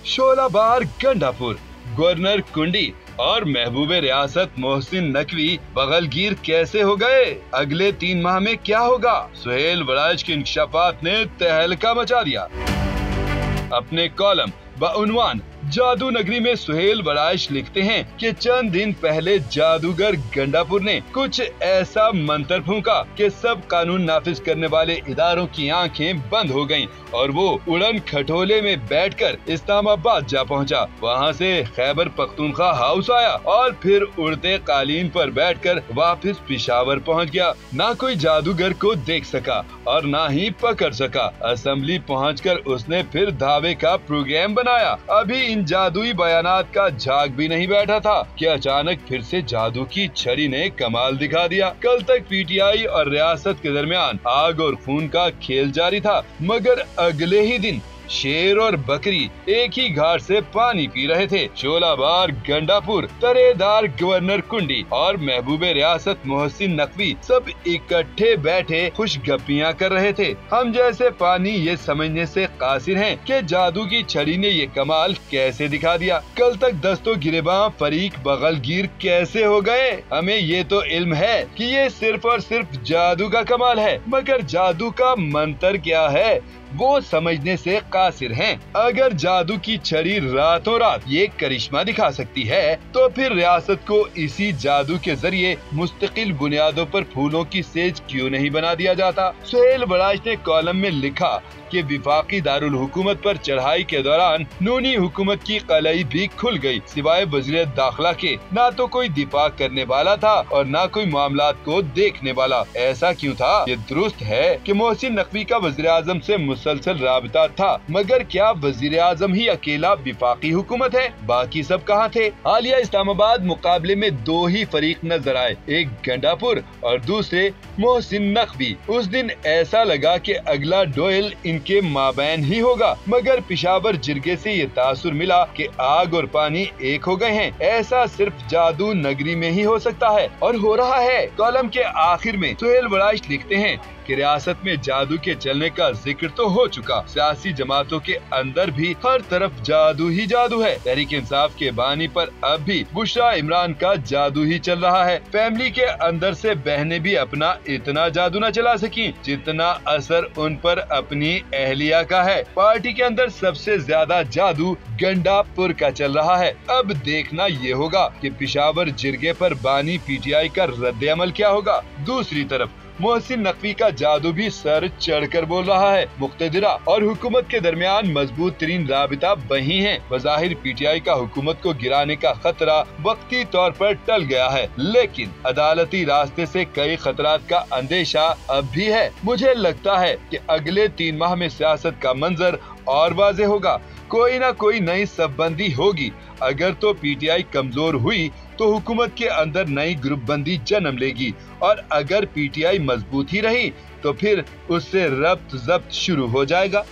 Shalobar Gandapur, governor कुंडी और महबूब रियासत मोहसिन नकवी बगलगीर कैसे हो गए? अगले 3 माह में क्या होगा? सुहेल वड़ाइच के इंकशाफात ने तहलका मचा दिया। अपने कॉलम बउनवान जादू नगरी में सुहेल वड़ाइच लिखते हैं कि चंद दिन पहले जादूगर गंडापुर ने कुछ ऐसा मंत्र फूंका कि सब कानून नाफिज करने वाले इदारों की आंखें बंद हो गईं और वो उड़न खटोले में बैठकर इस्लामाबाद जा पहुंचा। वहां से खैबर पख्तूनख्वा हाउस आया और फिर उड़ते कालीन पर बैठकर वापस पिशावर पहुंच गया। ना कोई जादूगर को देख सका और ना ही पकड़ सका। असेंबली पहुंचकर उसने फिर धावे का प्रोग्राम बनाया। अभी इन जादुई बयानात का झाग भी नहीं बैठा था कि अचानक फिर से जादू की छड़ी ने कमाल दिखा दिया। कल तक पीटीआई और रियासत के दरमियान आग और खून का खेल जारी था, मगर अगले ही दिन शेर और बकरी एक ही घाट से पानी पी रहे थे। शोलाबार गंडापुर, तरेदार गवर्नर कुंडी और महबूब रियासत मोहसिन नकवी सब इकट्ठे बैठे खुश गप्पियाँ कर रहे थे। हम जैसे पानी ये समझने से कासिर हैं कि जादू की छड़ी ने ये कमाल कैसे दिखा दिया। कल तक दस्तों गिरेबां फरीक बगलगीर कैसे हो गए? हमें ये तो इल्म है कि ये सिर्फ और सिर्फ जादू का कमाल है, मगर जादू का मंत्र क्या है वो समझने से कासिर हैं। अगर जादू की छड़ी रातों रात ये करिश्मा दिखा सकती है तो फिर रियासत को इसी जादू के जरिए मुस्तकिल बुनियादों पर फूलों की सेज क्यों नहीं बना दिया जाता? सुहेल वड़ाइच ने कॉलम में लिखा कि विफाकी दारुल हुकूमत पर चढ़ाई के दौरान नूनी हुकूमत की कलई भी खुल गई। सिवाय वज़ीर दाखिला के ना तो कोई दिफा करने वाला था और ना कोई मामलात को देखने वाला। ऐसा क्यों था? ये दुरुस्त है कि मोहसिन नकवी का वज़ीर आज़म से मुसलसल राबता था, मगर क्या वज़ीर आज़म ही अकेला विफाकी हुकूमत है? बाकी सब कहाँ थे? हालिया इस्लामाबाद मुकाबले में 2 ही फरीक नजर आए, एक गंडापुर और दूसरे मोहसिन नकवी। उस दिन ऐसा लगा कि अगला डोयल इनके माबैन ही होगा, मगर पिशावर जिरगे से ये तासुर मिला कि आग और पानी एक हो गए हैं। ऐसा सिर्फ जादू नगरी में ही हो सकता है और हो रहा है। कॉलम के आखिर में सुहेल वड़ाइच लिखते हैं कि रियासत में जादू के चलने का जिक्र तो हो चुका, सियासी जमातों के अंदर भी हर तरफ जादू ही जादू है। तहरीक इंसाफ के बानी पर अब भी बुशरा इमरान का जादू ही चल रहा है। फैमिली के अंदर से बहनें भी अपना इतना जादू न चला सकी जितना असर उन पर अपनी अहलिया का है। पार्टी के अंदर सबसे ज्यादा जादू गंडापुर का चल रहा है। अब देखना ये होगा कि पिशावर जिरगे पर बानी पीटीआई का रद्द अमल क्या होगा। दूसरी तरफ मोहसिन नकवी का जादू भी सर चढ़कर बोल रहा है। मुक्तदिरा और हुकूमत के दरमियान मजबूत तरीन राबिता वही है। बज़ाहिर पीटीआई का हुकूमत को गिराने का खतरा वक्ती तौर पर टल गया है, लेकिन अदालती रास्ते से कई खतरात का अंदेशा अब भी है। मुझे लगता है कि अगले 3 माह में सियासत का मंजर और वाज़ेह होगा। कोई ना कोई नई सफबंदी होगी। अगर तो पीटीआई कमजोर हुई तो हुकूमत के अंदर नई ग्रुप बंदी जन्म लेगी, और अगर पीटीआई मजबूत ही रही तो फिर उससे रब्त जब्त शुरू हो जाएगा।